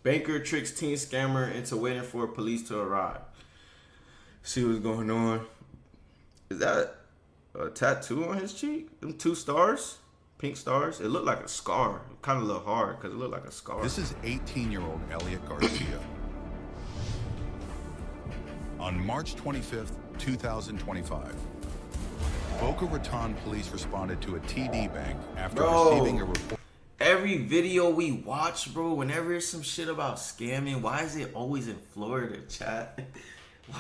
Banker tricks teen scammer into waiting for police to arrive. See what's going on. Is that a tattoo on his cheek? Them 2 stars? Pink stars? It looked like a scar. It kind of looked hard because it looked like a scar. This is 18-year-old Elliot Garcia. On March 25th, 2025, Boca Raton police responded to a TD bank after receiving a report. Every video we watch, bro, whenever there's some shit about scamming, why is it always in Florida, chat?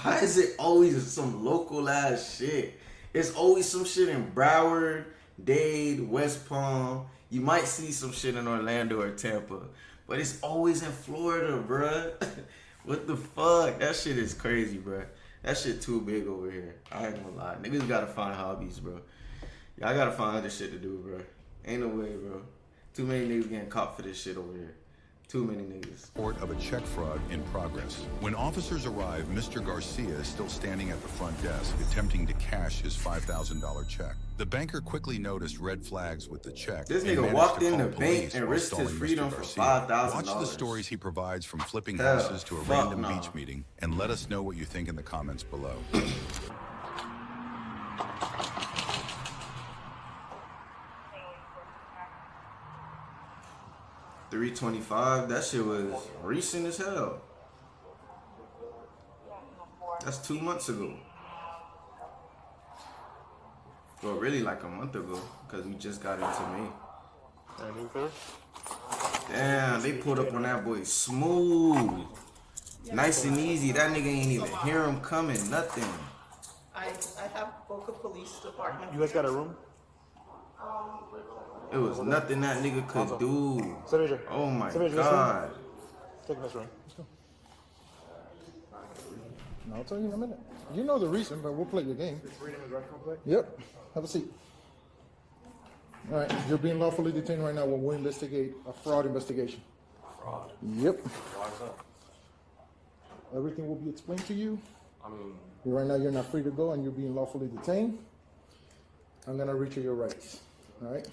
Why is it always some local ass shit? It's always some shit in Broward, Dade, West Palm. You might see some shit in Orlando or Tampa, but it's always in Florida, bruh. What the fuck? That shit is crazy, bruh. That shit too big over here. I ain't gonna lie. Niggas gotta find hobbies, bro. Y'all gotta find other shit to do, bro. Ain't no way, bro. Too many niggas getting caught for this shit over here. Too many niggas. Report of a check fraud in progress. When officers arrive, Mr. Garcia is still standing at the front desk, attempting to cash his $5,000 check. The banker quickly noticed red flags with the check. This nigga walked in the bank and risked his freedom for $5,000. Watch the stories he provides from flipping houses to a random beach meeting, and let us know what you think in the comments below. 325, that shit was recent as hell. That's 2 months ago. Well, really like a month ago, because we just got into May. Damn, they pulled up on that boy smooth. Nice and easy. That nigga ain't even hear him coming, nothing. I have Boca Police Department. You guys got a room? It was nothing that nigga could do. Oh my God. Take this room. Let's go. No, I'll tell you in a minute. You know the reason, but we'll play your game. Yep. Have a seat. All right. You're being lawfully detained right now while we investigate a fraud investigation. Fraud? Yep. Why is that? Everything will be explained to you. I mean... Right now you're not free to go and you're being lawfully detained. I'm going to reach your rights. All right?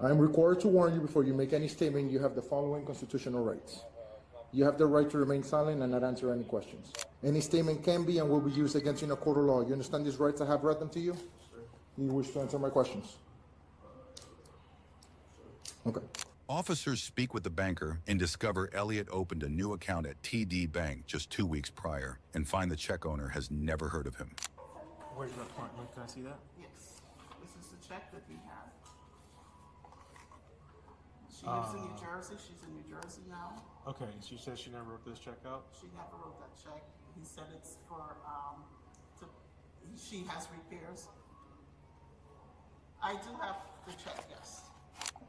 I am required to warn you before you make any statement you have the following constitutional rights. You have the right to remain silent and not answer any questions. Any statement can be and will be used against you in a court of law. You understand these rights? I have read them to you? You wish to answer my questions? Okay. Officers speak with the banker and discover Elliot opened a new account at TD Bank just 2 weeks prior and find the check owner has never heard of him. Where's your apartment? Can I see that? Yes. This is the check that we have. She lives in New Jersey. She's in New Jersey now. Okay, she said she never wrote this check out? She never wrote that check. He said it's for, she has repairs. I do have the check, yes.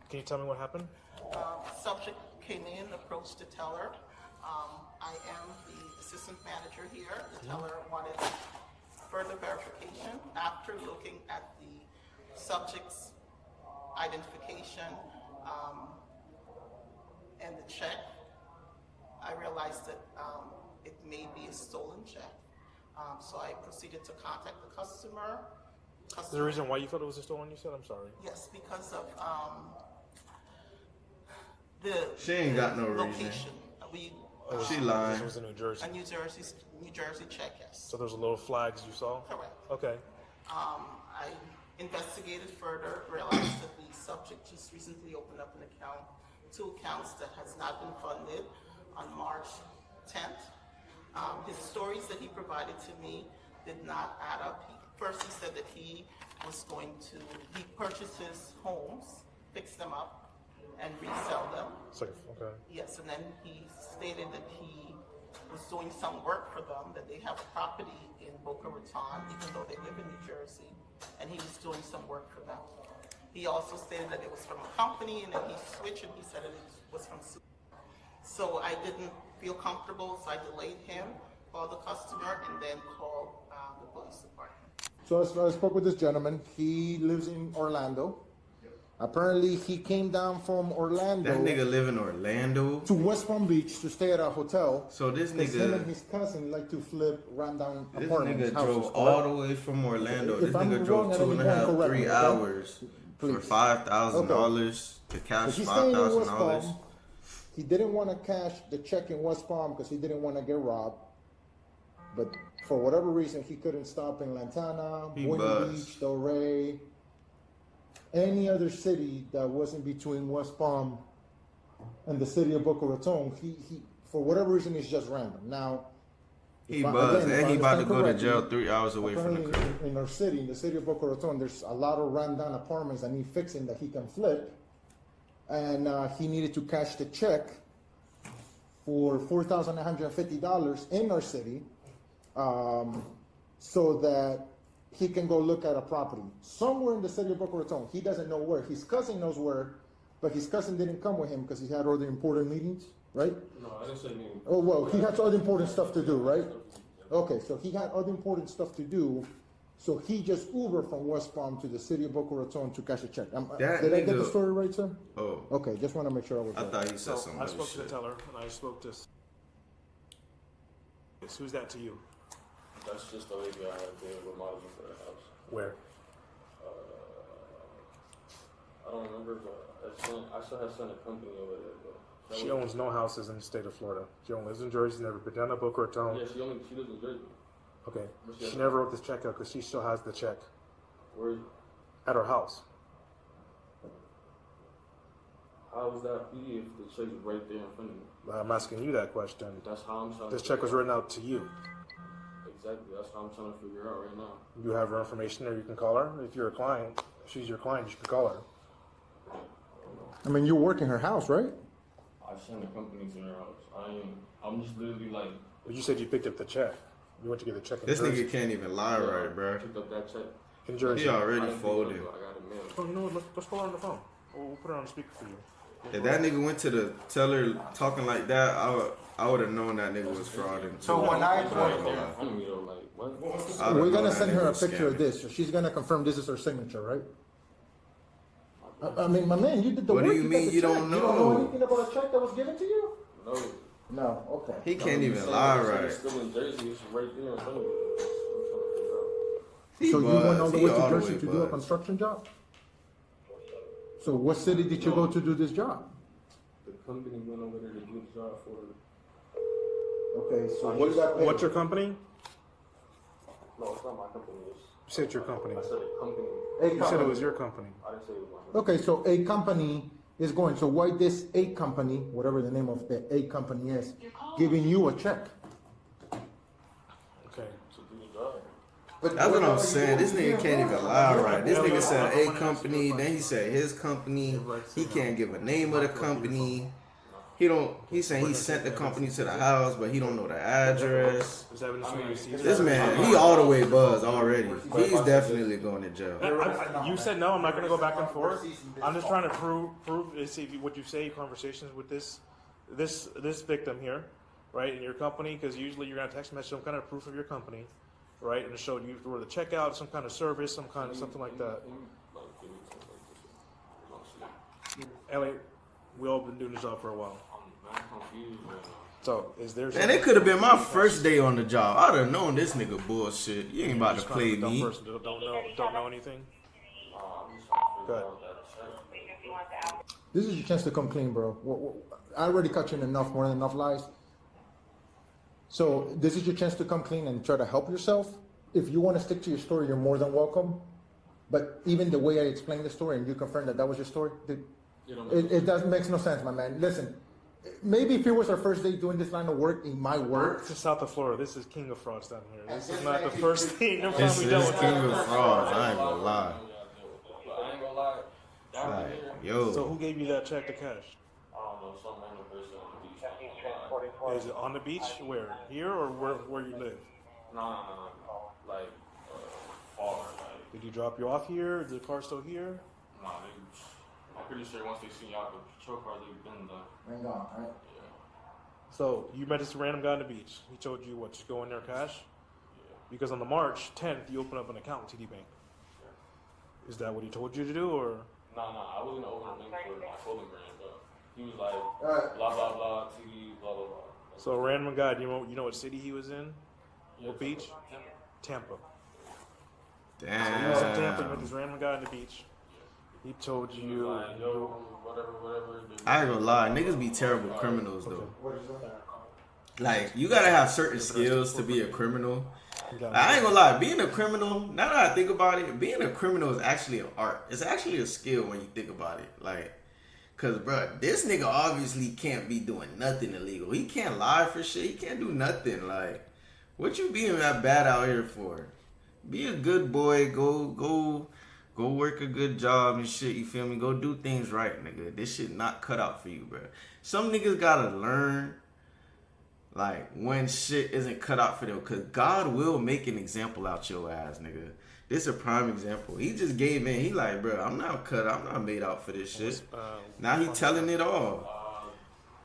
Can you tell me what happened? Subject came in, approached the teller. I am the assistant manager here. The teller wanted further verification. After looking at the subject's identification and the check, I realized that it may be a stolen check. So I proceeded to contact the customer. The reason why you thought it was a stolen, you said? I'm sorry. Yes, because of She ain't got no location. reason. She lying. This was in New Jersey. A New Jersey check, yes. So there's a little flags you saw? Correct. Okay. I investigated further, realized that the subject just recently opened up an account, 2 accounts that has not been funded on March 10th. His stories that he provided to me did not add up. First he said that he purchases homes, fix them up, and resell them. Okay. Yes, and then he stated that he was doing some work for them, that they have a property in Boca Raton, even though they live in New Jersey, and he was doing some work for them. He also stated that it was from a company, and then he switched and he said it was from Super. So I didn't feel comfortable, so I delayed him, called the customer, and then called the police department. So I spoke with this gentleman. He lives in Orlando. Apparently, he came down from Orlando. That nigga live in Orlando? To West Palm Beach to stay at a hotel. So this nigga... Him and his cousin like to flip rundown apartments. This nigga drove all the way from Orlando. This nigga drove 2.5, 3 hours for $5,000 to cash $5,000. he didn't want to cash the check in West Palm because he didn't want to get robbed. But for whatever reason, he couldn't stop in Lantana, He Boynton buzzed. Beach, Delray, any other city that wasn't between West Palm and the city of Boca Raton. He for whatever reason, it's just random. Now, He if I- buzzed, again, if and I he about to understand go to correctly, jail 3 hours away from the apparently crib. in our city, in the city of Boca Raton, there's a lot of rundown apartments that need fixing that he can flip. And he needed to cash the check for $4,150 in our city, so that he can go look at a property somewhere in the city of Boca Raton. He doesn't know where. His cousin knows where, but his cousin didn't come with him because he had other important meetings, right? No, I didn't say meeting. Oh, well, he had other important stuff to do, right? Okay, so he had other important stuff to do, so he just Ubered from West Palm to the city of Boca Raton to cash a check. That Did I get the nigga- story right, sir? Oh, Okay, just want to make sure I was I right. thought he said So some I other spoke to the shit. teller, and I spoke to. Who's that to you? That's just the lady I had there remodeling for the house. Where? I don't remember, but I still have sent a company over there, but. that She was- owns no houses in the state of Florida. She only lives in Jersey, never been down to Boca Raton. Yeah, she lives in Jersey. Okay. But she She has- never wrote this check out because she still has the check Where, at her house. how was that be if the check's right there in front of me? I'm asking you that question. That's how I'm trying This to check was figure written out to you. out. Exactly, that's how I'm trying to figure out right now. You have her information there. You can call her. If you're a client, if she's your client, you can call her. I mean, you work in her house, right? I sent a company to her house. I'm just literally like, But you said you picked up the check. You went to get the check in This Jersey. nigga can't even lie right, bro. picked up that check. In Jersey. He I already didn't pick it folded. up, I got it mailed. Oh, you know what? Let's call her on the phone. We'll put her on speaker for you. If that nigga went to the teller talking like that, I would have known that nigga was frauding. So when I- It's right there in front of me though, like, what? I would've We're known gonna that send nigga her a was picture of scamming. this. So she's gonna confirm this is her signature, right? I mean, my man, you did the What do work. you got mean the you check. don't You don't know know? anything about a check that was given to you? No. No. Okay. He can't You even said lie the check right. is still in Jersey, it's right there in front of me. I'm trying to figure out. He So you went all buzzed. the He way to all the Jersey way to do a buzzed. construction job? So what city did you go to do this job? The company went over there to do the job for her. Okay, so you got paid. What's your company? No, it's not my company. You said your company. I said a company. A You said it company. was your company. I didn't say it was my company. Okay, so a company is going. So why this a company, whatever the name of the a company is, giving you a check? Okay. To do the job. But That's what are I'm you saying. This doing? nigga can't even lie right. This Yeah, nigga said I'm a gonna company, ask you a then he said his company. He can't give a name of the company. He don't. He's saying he sent the company to the house, but he don't know the address. Is that when you received This it? man, he all the way buzzed already. He's definitely going to jail. You said no. I'm not going to go back and forth. I'm just trying to prove see if what you say conversations with this victim here, right, in your company, because usually you're going to text message some kind of proof of your company, right, and it showed you where the checkout, some kind of service, some kind of something like that. Elliot, we all been doing this job for a while. I'm confused, man. So is there? Man, it could have been my first day on the job. I'd have known this nigga bullshit. You ain't about to play me. Don't know anything. I'm just trying to figure Good. out that check. This is your chance to come clean, bro. I already cut you in enough, more than enough lies. So this is your chance to come clean and try to help yourself. If you want to stick to your story, you're more than welcome. But even the way I explained the story and you confirmed that that was your story, it doesn't makes no sense, my man. Listen, maybe if it was our first day doing this line of work, it might work. This is South of Florida. This is king of frauds down here. This is not the first thing. No This time we is dealt with king that. of frauds. I ain't gonna lie. But I ain't gonna lie. Down Like, here, So yo, who gave you that check to cash? I don't know, some random person on the beach. I ain't gonna lie. Is it on the beach? Where? Here or where you live? No. Like, far. Like, Did you drop you off here? Is the car still here? nah, I'm pretty sure once they see y'all, the patrol car, they've been done. Hang on, right? Yeah. So you met this random guy on the beach. He told you what, just go in there cash? Yeah. Because on the March 10th, you open up an account with TD Bank. Is that what he told you to do, or? Nah, I was gonna open a link for my clothing brand, but he was like, Alright. blah, blah, blah, TD, blah, blah, blah. So a random guy, do you know what city he was in? Yeah, What beach? Tampa. So he was in Tampa. You met damn. this random guy on the beach. He told He was you. like, yo, whatever. I ain't gonna lie, niggas be terrible criminals though. What is that? Like, you gotta have certain skills to be a criminal. I ain't gonna lie, being a criminal, now that I think about it, being a criminal is actually an art. It's actually a skill when you think about it. Like, cause bro, this nigga obviously can't be doing nothing illegal. He can't lie for shit. He can't do nothing. Like, what you being that bad out here for? Be a good boy. Go work a good job and shit. You feel me? Go do things right, nigga. This shit not cut out for you, bro. Some niggas gotta learn, like, when shit isn't cut out for them, cause God will make an example out your ass, nigga. This a prime example. He just gave in. He like, bro, I'm not made out for this shit. Now he telling it all.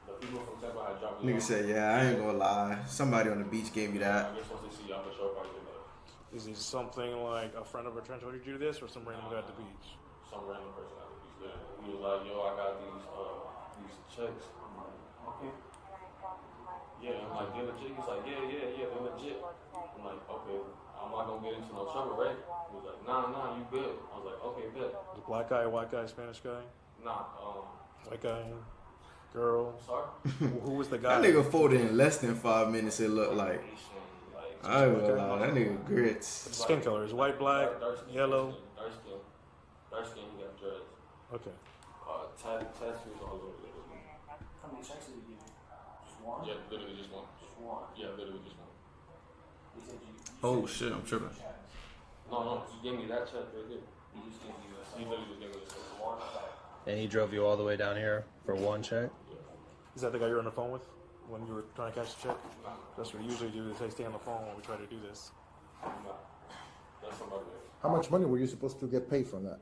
The people from Temple had dropped me Nigga off. said, yeah, I ain't gonna lie. Somebody on the beach gave me that. I guess once they see y'all, for sure, probably do that. Is it something like a friend of a friend told you to do this, or some random guy at the beach? Some random person at the beach there. He was like, yo, I got these checks. I'm like, okay. Yeah, I'm like, they're legit. He's like, yeah, they're legit. I'm like, okay, I'm not gonna get into no trouble, right? He was like, nah, you good. I was like, okay, good. The black guy, white guy, Spanish guy, Nah, white guy, girl. sorry? Who was the guy? That nigga folded in less than 5 minutes, it looked like. I ain't gonna lie, that nigga grits. Skin color is white, black, yellow. Dark skin, he got dreads. Okay. Tattoos all over the place. How many checks did he give you? Just one? Yeah, literally just one. Just one. Yeah, literally just one. He said you Oh shit, I'm tripping. No, he gave me that check right there. He just gave you a He literally just gave me this check. one check. And he drove you all the way down here for one check? Is that the guy you're on the phone with when you were trying to cash the check? That's what we usually do. Is they stay on the phone when we try to do this. Nah, that's somebody else. How much money were you supposed to get paid from that?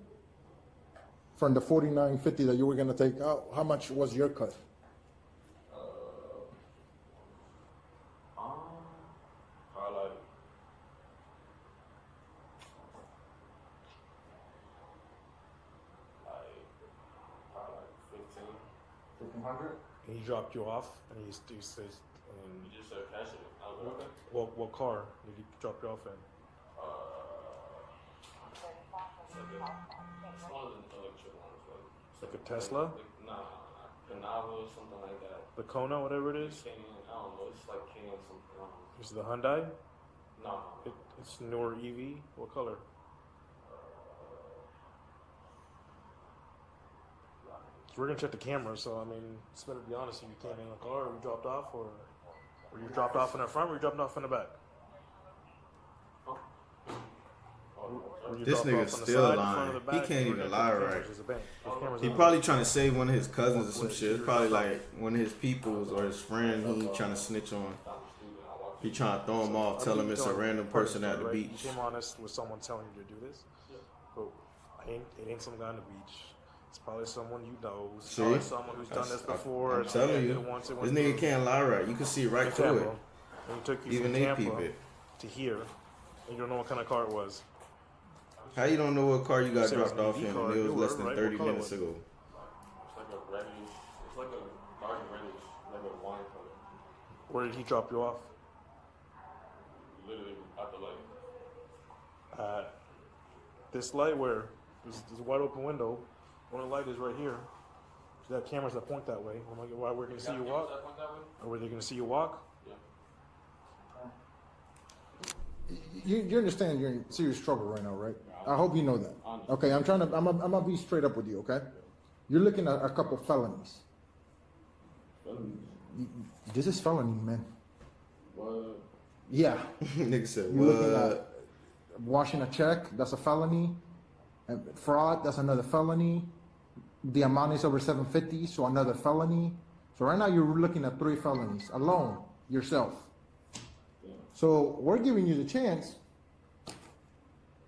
From the $49.50 that you were gonna take out, how much was your cut? Probably like, probably like 15. 1,500? And he dropped you off, and he says, He just said cash it. I was like, okay. what car did he drop you off in? It's one of the electric ones, Like a Tesla? Nah, Canava, something like that. The Kona, whatever it is? Canyon, I don't know. It's like Canyon something. I don't know. Is it the Hyundai? No. It's newer EV. What color? So we're gonna check the camera. So I mean, it's better to be honest. If you came in the car, or you dropped off, or were you dropped off in the front, or were you dropped off in the back? Were you This dropped nigga's off on the still side, the lying. front, or the He back? can't We're even gonna lie check the right. cameras. There's a bank. There's cameras He on probably trying to save one of his cousins or some shit. It's probably like one of his peoples or his friend he trying to snitch on. He trying to throw him off, tell him it's a random person at the Right? beach. You came on us with someone telling you to do this, but it ain't some guy on the beach. It's probably someone you know. It's See? probably someone who's done this before. I'm telling did you, it once, it this went nigga through. can't lie right. You can see right In through Tampa. it. And he took you Even from they peep Tampa it. to here, and you don't know what kind of car it was. How you don't know what car you got Say it was dropped off an EV in car, and it was newer, less than right? 30 What color minutes was it? ago? It's like a reddish. It's like a dark reddish, like a wine color. Where did he drop you off? Literally at the light. This light where there's a wide open window. One of the light is right here. So that cameras that point that way. Why we're gonna see you walk? That went that way? Or were they gonna see you walk? You understand you're in serious trouble right now, right? I hope you know that. Okay, I'm gonna be straight up with you, okay? You're looking at a couple felonies. This is felony, man. What? Yeah. Nigga said, You're looking what? at washing a check, that's a felony. And fraud, that's another felony. The amount is over 750, so another felony. So right now you're looking at 3 felonies alone, yourself. So we're giving you the chance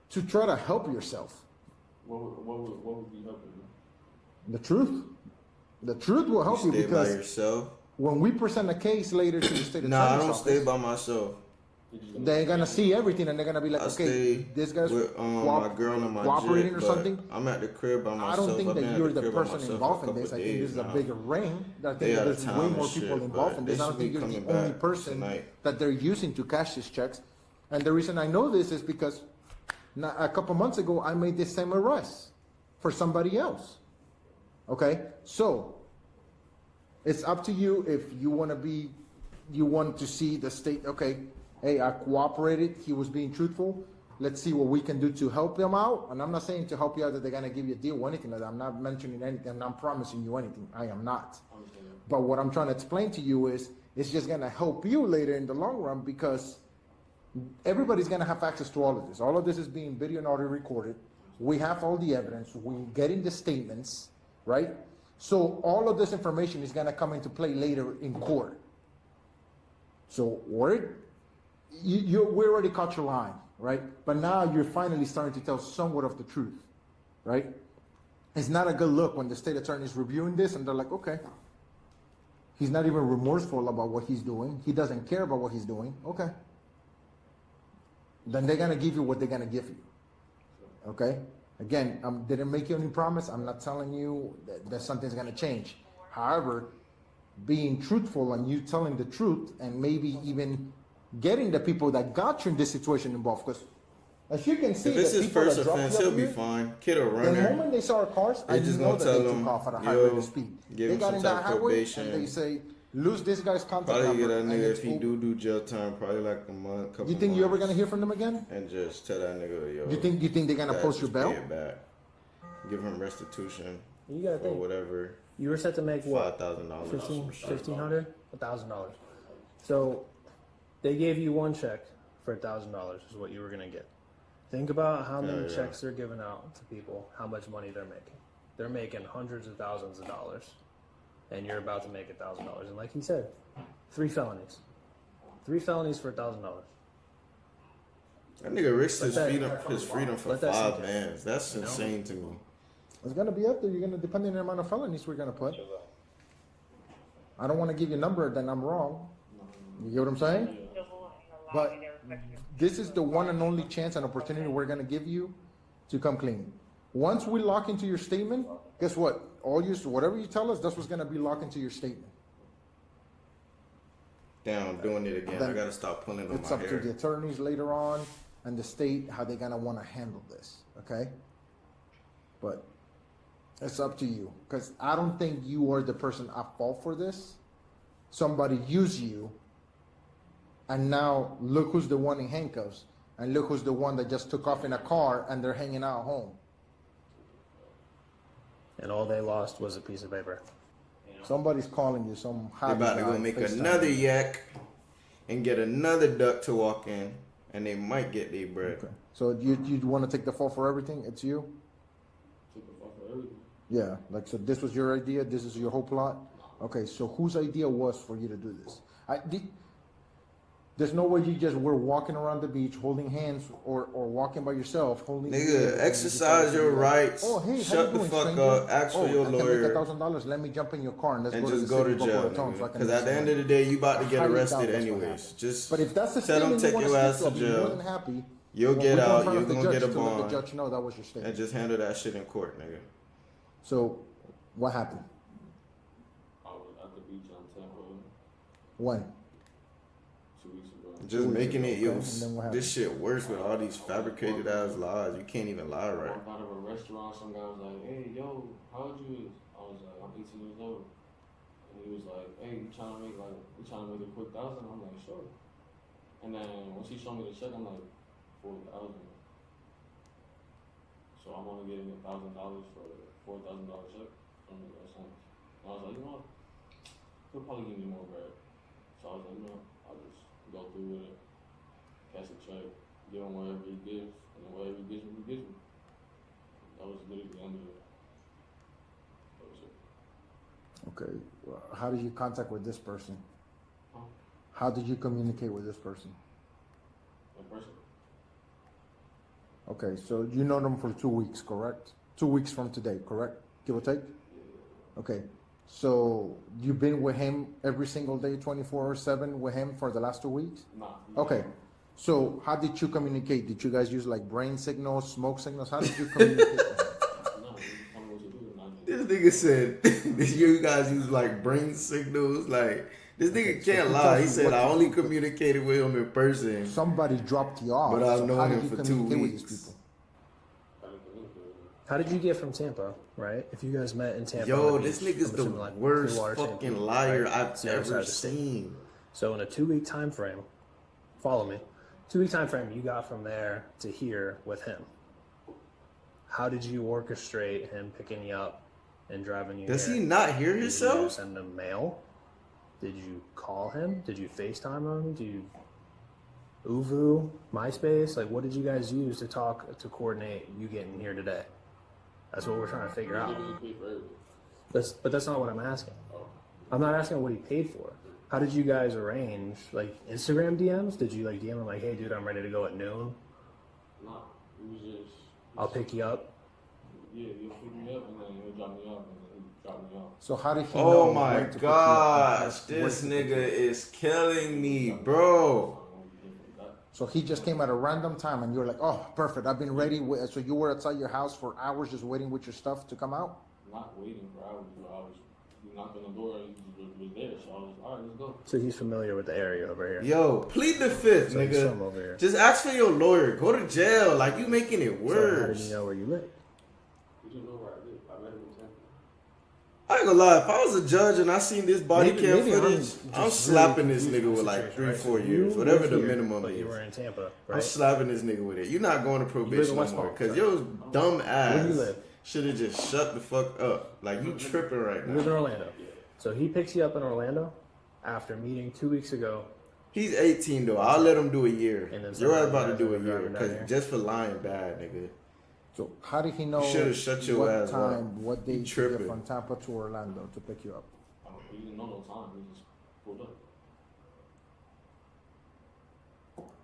to try to help yourself. What would be helping me? The truth will help you Stay by because yourself. when we present a case later to the state Nah, I attorney's don't stay office, by myself. they're gonna see everything and they're gonna be like, I okay, stay this guy's with my girl and my cooperating jit, or but something. I'm at the crib by I myself. don't think I've been that at you're the crib by person myself involved for a in this. I couple think this days is a now. bigger ring. I think They that out of there's town way and more shit, people but involved in this. they I don't should think be you're the coming only back person tonight. that they're using to cash these checks. And the reason I know this is because a couple months ago I made this same arrest for somebody else. Okay, so it's up to you if you want to see the state. Okay, hey, I cooperated. He was being truthful. Let's see what we can do to help him out. And I'm not saying to help you out that they're gonna give you a deal or anything like that. I'm not mentioning anything. I'm not promising you anything. I am not. But what I'm trying to explain to you is it's just gonna help you later in the long run because everybody's gonna have access to all of this. All of this is being video and audio recorded. We have all the evidence. We're getting the statements, right? So all of this information is gonna come into play later in court. So we already caught your line, right? But now you're finally starting to tell somewhat of the truth, right? It's not a good look when the state attorney is reviewing this and they're like, okay, he's not even remorseful about what he's doing. He doesn't care about what he's doing. Okay. Then they're gonna give you what they're gonna give you. Okay? Again, didn't make you any promise. I'm not telling you that something's gonna change. However, being truthful and you telling the truth and maybe even getting the people that got you in this situation involved, because as you can see, if it's the his people first that dropped offense, you he'll up be here, fine. Kid will run the there. moment they saw our cars, They I just know gonna that they tell took him, off at a high yo, rate of speed. give They him got some in type that of highway probation. and they say, lose this guy's contact Probably number. get that and nigga it's if he over. do jail time, probably like a month, couple. You think you're ever months. gonna hear from them again? And just tell that nigga, yo. You think they're gonna guys, post your just bail? pay it back. Give him restitution You gotta or think. whatever. You were set to make what? $5,000. $1,500? $1,000. So they gave you one check for $1,000 is what you were gonna get. Think about how many Yeah. checks they're giving out to people, how much money they're making. They're making hundreds of thousands of dollars, and you're about to make $1,000. And like he said, 3 felonies. 3 felonies for $1,000. That nigga risked his Let that- freedom for let that 5 sink in. bands. That's You know? insane to me. It's gonna be up there. You're gonna depending on the amount of felonies we're gonna put. I don't want to give you a number, then I'm wrong. You get what I'm saying? But this is the one and only chance and opportunity we're gonna give you to come clean. Once we lock into your statement, guess what? Whatever you tell us, that's what's gonna be locked into your statement. Damn, I'm doing it again. Then I gotta stop pulling on It's my up to hair. the attorneys later on and the state how they're gonna want to handle this. Okay, but it's up to you because I don't think you are the person at fault for this. Somebody used you, and now look who's the one in handcuffs, and look who's the one that just took off in a car and they're hanging out home. And all they lost was a piece of paper. Somebody's calling you. Some They hobby about to guy go make FaceTime another you. yak and get another duck to walk in, and they might get their bread. Okay. So you want to take the fall for everything? It's you. Take the fuck for everything. Yeah, like so. This was your idea. This is your whole plot. Okay, so whose idea was for you to do this? There's no way you just were walking around the beach holding hands or walking by yourself holding. Nigga, exercise your rights. Oh, hey, how Shut you the doing, fuck stranger? up. Ask for your I can lawyer. make $1,000. Let me jump in your car and let's And go to just the go city to of Boca jail, Raton so I can because make at the some end money. of the day, you about to I get highly doubt arrested that's what anyways. happened. Just But if that's the tell them statement take you want your to ass stick to to, I'll be more jail. than happy. You'll when get we go in out. front You're of the gonna judge get a to let the bond, judge know that was your statement. and just handle that shit in court, nigga. So, what happened? I was at the beach on Tampa When? 2 weeks ago. Just making it, Okay, yo, and then what happened? this shit worse with all these fabricated ass lies. You can't even lie I right. walked out of a restaurant, some guy was like, hey, yo, how old you is? I was like, I'm 18 years old. And he was like, hey, you trying to make a quick $1,000? I'm like, sure. And then once he showed me the check, I'm like, 4,000. So I'm only getting $1,000 for a $4,000 check from the restaurant. And I was like, you know what? He'll probably give me more bread. So I was like, you know, I'll just go through with it, cash a check, give him whatever he gives, and then whatever he gives me, he gives me. That was literally the end of it. That was it. Okay. Well, how did you contact with this person? Huh? How did you communicate with this person? In person. Okay, so you know them for 2 weeks, correct? 2 weeks from today, correct? Give or take? Okay, so you've been with him every single day, 24/7 with him for the last 2 weeks? Nah. Okay, so how did you communicate? Did you guys use like brain signals, smoke signals? How did you communicate? No, you tell me what to do, and I do. This nigga said, you guys use like brain signals. Like, this nigga so can't he lie. tells He you said, what I to only do. communicated with him in person. Somebody dropped you off. But I've so known how him did you for 2 communicate with weeks. these people? I didn't communicate with him. How did you get from Tampa, right? If you guys met in Tampa, Yo, on the this beach, nigga's I'm the assuming, like, worst Clearwater, fucking Tampa, liar right? I've It's the other side ever of the state. seen. So in a 2-week time frame, follow me. 2-week time frame, you got from there to here with him. How did you orchestrate him picking you up and driving you? Does here? he not hear Did you himself? send him mail? Did you call him? Did you FaceTime him? Did you Uvu, MySpace? Like, what did you guys use to talk to coordinate you getting here today? That's what we're trying to figure out. But that's not what I'm asking. I'm not asking what he paid for. How did you guys arrange, like, Instagram DMs? Did you, like, DM him like, hey, dude, I'm ready to go at noon? No, it was just. I'll pick you up. Yeah, he'll pick me up and then he'll drop me off and then he'll drop me off. So how did he know? Oh my when to pick you up? gosh, Where this to pick you nigga up? is killing me, bro. So he just came at a random time, and you were like, "Oh, perfect! I've been ready." So you were outside your house for hours, just waiting with your stuff to come out. Not waiting for hours, but I was knocked on the door and he was there, so I was all right, let's go. So he's familiar with the area over here. Yo, plead the fifth, So he's from nigga. over here. Just ask for your lawyer. Go to jail. Like, you making it So how did worse. you know where you live? He didn't know where I live. I met him in Tampa. I ain't gonna lie. If I was a judge and I seen this body Maybe- cam maybe I'm footage, just I'm really slapping this confused nigga with with the like situation, 3, right? 4 So years, you whatever live the here, minimum but is. you were in Tampa, I'm right? slapping this nigga with it. You're not going to probation in no West more Palm, because sorry. your dumb ass Where do you live? should have just shut the fuck up. Like, you tripping right You live in now. Orlando. So he picks you up in Orlando after meeting 2 weeks ago. He's 18 though. I'll let him do a year. And then You're somebody about to guys do a are year driving down because here. just for lying bad, nigga. So how did he know? You should've shut your what ass up. time, what You date to get tripping. from Tampa to Orlando to pick you up? He didn't know no time. He just pulled up.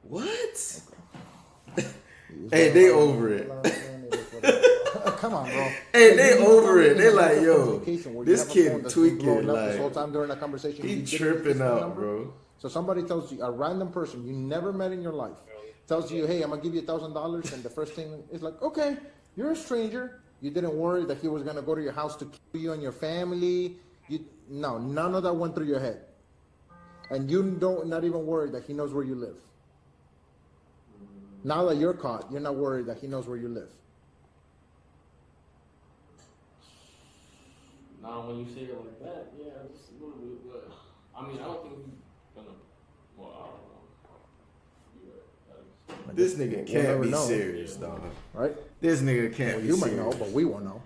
What? Hey, they over it. Come on, bro. Hey, they You over told me it. They in like, the yo, communication where you this have a kid phone that's been tweaking, blowing up like, this whole time during that conversation. he you didn't tripping use his phone out, number? bro. So somebody tells you, a random person you never met in your life, tells you, "Hey, I'm gonna give you $1,000," and the first thing is like, "Okay, you're a stranger. You didn't worry that he was gonna go to your house to kill you and your family. No, none of that went through your head, and you don't not even worried that he knows where you live. Now that you're caught, you're not worried that he knows where you live. Now, when you say it like that, yeah, just a little bit, but I mean, I don't think he's gonna. Well, I don't know. You're right. This nigga We'll can't never be know. serious, dog. Right? This nigga can't Well, be you serious. might know, but we won't know.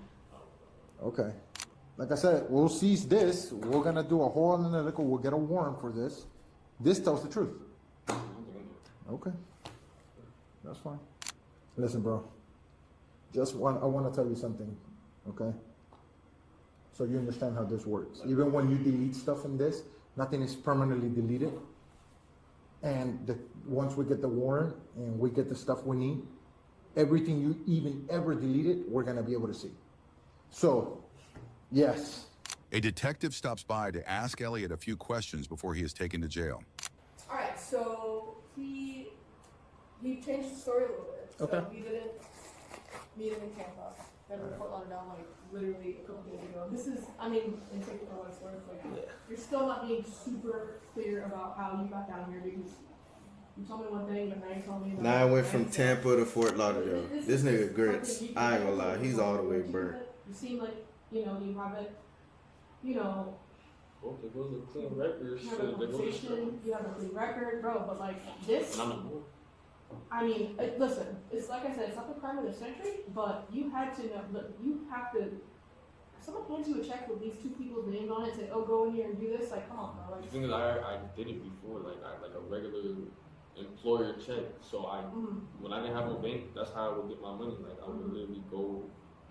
Okay. Like I said, we'll seize this. We're gonna do a whole analytical. We'll get a warrant for this. This tells the truth. Okay. That's fine. Listen, bro. I want to tell you something. Okay. So you understand how this works. Even when you delete stuff in this, nothing is permanently deleted. And once we get the warrant and we get the stuff we need, everything you even ever deleted, we're gonna be able to see. So, yes. A detective stops by to ask Elliot a few questions before he is taken to jail. All right, so he changed the story a little bit. So Okay. we didn't meet him in Tampa. Then we Fort Lauderdale like literally a couple days ago. This is, I mean, and take it for what it's worth. Like, you're still not being super clear about how you got down here because you told me one thing, but now you told me another. Now I went from And so- Tampa to Fort Lauderdale. This nigga grits. something you I ain't gonna can lie. He's all the way burnt. You seem like, you haven't, Well, there goes a clean record. you have a conversation, you have a clean record, bro, but like this, And I'm a boy. I mean, listen, it's like I said, it's not the crime of the century, but you had to know, look, you have to, if someone hands you a check with these two people's names on it, say, oh, go in here and do this, like, come on, bro, The like, thing is, I did it before, like a regular employer check. So when I didn't have no bank, that's how I would get my money. Like I would literally go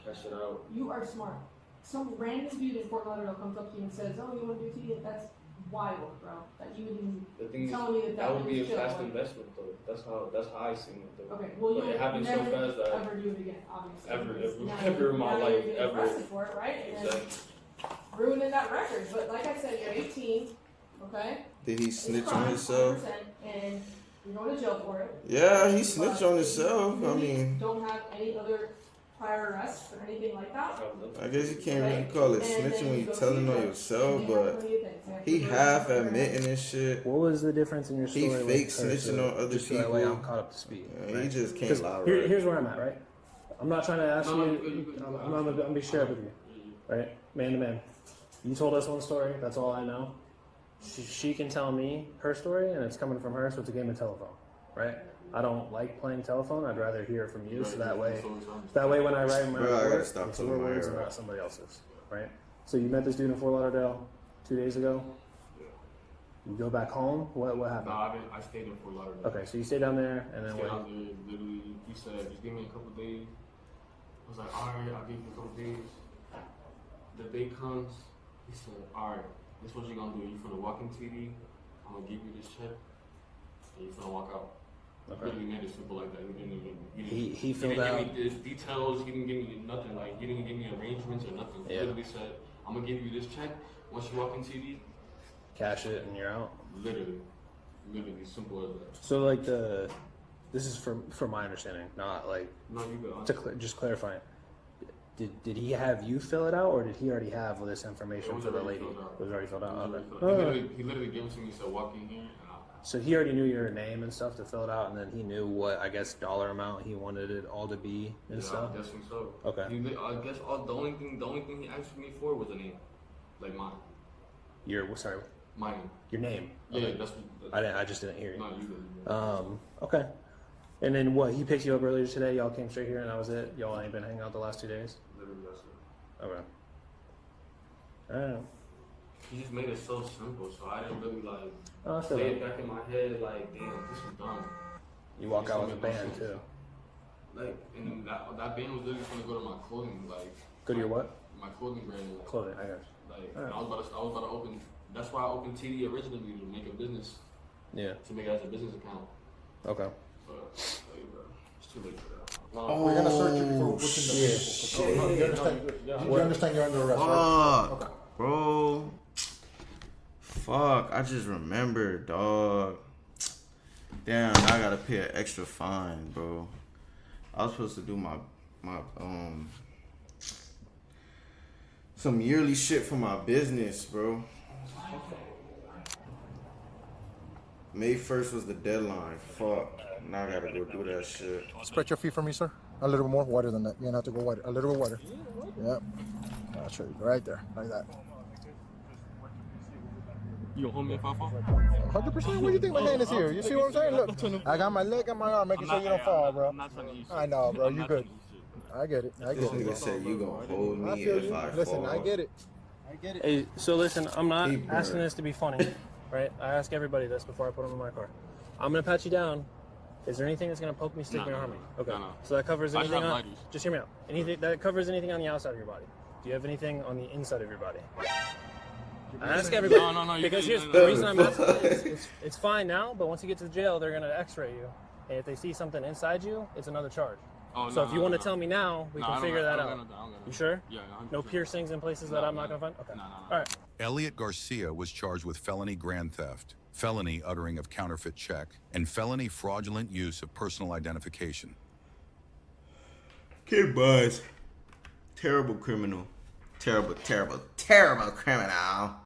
cash it out. you are smart. Some random dude in Fort Lauderdale comes up to you and says, oh, you want to do TD? That's wild, bro, that you would even The thing is, tell me that would be a was chill, fast like- investment though. That's how I seen it though. Okay, well, But you it happened so never fast that ever do it again, obviously. Ever, because ever, now ever in my now life, you're getting ever. arrested for it, right? And then Exactly. ruining that record. But like I said, you're 18, okay? Did he It's snitch crime, on himself? 100%, and you're going to jail for it. Yeah, he snitched But on himself. you I mean, don't have any other prior arrests or anything like that. I guess you can't really call it snitching when you're telling on yourself, but he half admitting this shit. What was the difference in your He story? fake with her, snitching on other just so that way people. I'm caught up to speed. Yeah, he right? just can't 'Cause lie here- right. Here's where I'm at, right? I'm not trying to ask No, you. I'm gonna be straight up with you, right, man to man. You told us one story. That's all I know. She can tell me her story, and it's coming from her, so it's a game of telephone, right? I don't like playing telephone. I'd rather hear it from you, so that way when I write my Bro, I gotta report, stop it's putting your my words hair and up. not somebody else's, right? So you met this dude in Fort Lauderdale 2 days ago. You go back home. What happened? Nah, I stayed in Fort Lauderdale. Okay, so you stayed down there, and then Stayed what? out there, literally, he said, just give me a couple days. I was like, alright, I'll give you a couple days. The day comes, he said, alright, this is what you're gonna do. You're gonna walk in TD, I'm gonna give you this check, and you're gonna walk out. Okay. Literally made it simple like that. He filled didn't out. give me the details, he didn't give me nothing, like, he didn't give me arrangements or nothing. He Yeah. literally said, I'm gonna give you this check, once you walk in TD, Cash it, and you're out. literally simple as that. So like this is from my understanding, not like No, you got just clarifying. Did he have you fill it out, or did he already have this information It was for the already lady? filled out. It was already filled out. Okay. He literally gave it to me, said walk in here, and So he already knew your name and stuff to fill it out, and then he knew what, I guess, dollar amount he wanted it all to be and stuff. I guess so. Okay. I guess the only thing he asked me for was a name, like mine. Sorry, My name. your name. Yeah, Okay. that's. I just didn't hear you. No, you didn't. Okay. And then what? He picked you up earlier today. Y'all came straight here, and that was it. Y'all ain't been hanging out the last 2 days. Literally, that's it. Okay. All right. He just made it so simple, so I didn't really like Oh, I feel play it that. back in my head. Like, damn, this is dumb. You walk out with a It makes no band sense. too. Like, and that band was literally gonna go to my clothing, like. Go to your what? My clothing brand. Like, Clothing. I guess. Like, Alright. I was about to open. That's why I opened TD originally, to make a business, Yeah. to make it as a business account. Okay. But, like, bro, it's too late for that. We're gonna search you before we put you in the vehicle. shit. No, you understand? You understand you're under arrest, Fuck, right? Okay. bro. Fuck, I just remembered, dog. Damn, I gotta pay an extra fine, bro. I was supposed to do my some yearly shit for my business, bro. May 1st was the deadline. Fuck. Now I gotta go do that shit. Spread your feet for me, sir. A little bit more wider than that. You're gonna have to go wider. A little bit wider. Yep. I'll show you. Right there. Like that. You gonna hold me if I fall? 100%. What do you think my hand is here? You see what I'm saying? Look, I got my leg and my arm making sure you don't fall, bro. I'm not trying to use I know, bro. You good. I get it. I This get nigga it. said you gonna hold I me feel if you. I Listen, fall. I get it. I get it. Hey, so listen, I'm not Hey, bro. asking this to be funny, right? I ask everybody this before I put them in my car. I'm gonna pat you down. Is there anything that's gonna poke me, stick me, or harm me? Okay. No. So that covers I just anything have on. lighters. Just hear me out. Anything that covers anything on the outside of your body. Do you have anything on the inside of your body? I ask everybody No, you because can't. here's No, the reason I'm asking is it's fine now, but once you get to the jail, they're gonna X-ray you, and if they see something inside you, it's another charge. Oh, So no, if you want to tell me now, we can figure that out. You sure? Yeah, No piercings in places that I'm not gonna find. Okay. No. All right. Elliot Garcia was charged with felony grand theft, felony uttering of counterfeit check, and felony fraudulent use of personal identification. SkBandz. Terrible criminal. Terrible criminal.